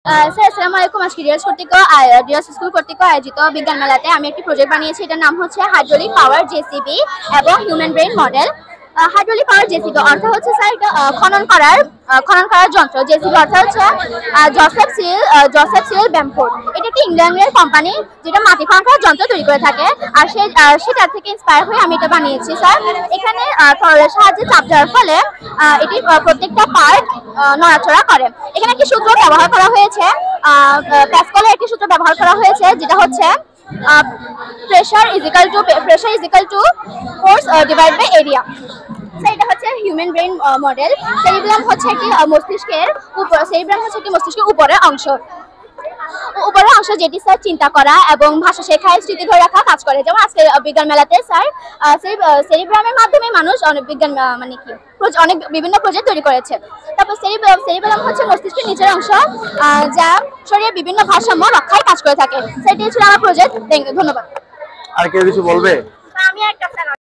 Sir আসসালামু আলাইকুম। আজকে ডিয়াস স্কুল কর্তৃক আয়োজিত বিজ্ঞান মেলাতে আমি একটি প্রজেক্ট বানিয়েছি। এটার নাম হচ্ছে হাইড্রোলিক পাওয়ার জেসিবি এবং হিউম্যান ব্রেইন মডেল। হাইড্রোলিক পাওয়ার জেসিবি অর্থ হচ্ছে স্যার এটা খনন করার যন্ত্র। জেসিবি অর্থ হচ্ছে জোসেফ সিল ব্যামফোর্ড। এটা একটি ইংল্যান্ডের কোম্পানি যেটা মাটি খনন করার যন্ত্র তৈরি করে থাকে। আর সেটা থেকে ইন্সপায়ার হয়ে আমি এটা বানিয়েছি স্যার। এখানে তরলের সাহায্যে চাপ দেওয়ার ফলে এটি প্রত্যেকটা পার্ট নড়াচড়া করে। এখানে একটি সূত্র ব্যবহার করা হয়েছে, প্যাসকেলের একটি সূত্র ব্যবহার করা হয়েছে, যেটা হচ্ছে pressure is equal to force divide by area. এটা হচ্ছে হিউম্যান ব্রেইন মডেল। সেরিব্রাম হচ্ছে একটি মস্তিষ্কের উপরের অংশ যেটি স্যার চিন্তা করা এবং ভাষা শেখায়, স্মৃতি ধরে রাখা কাজ করে। যেমন আজকে বিজ্ঞান মেলাতে স্যার সেরিব্রামের মাধ্যমে মানুষ অনেক বিজ্ঞান অনেক বিভিন্ন প্রজেক্ট তৈরি করেছে। তারপর সেরিব্রাম হচ্ছে মস্তিষ্কের নিচের অংশ, যা শরীরের বিভিন্ন ভারসাম্য রক্ষায় কাজ করে থাকে। সেটি ছিল আমার প্রজেক্ট। ধন্যবাদ। আর কেউ কিছু বলবে? আমি একটা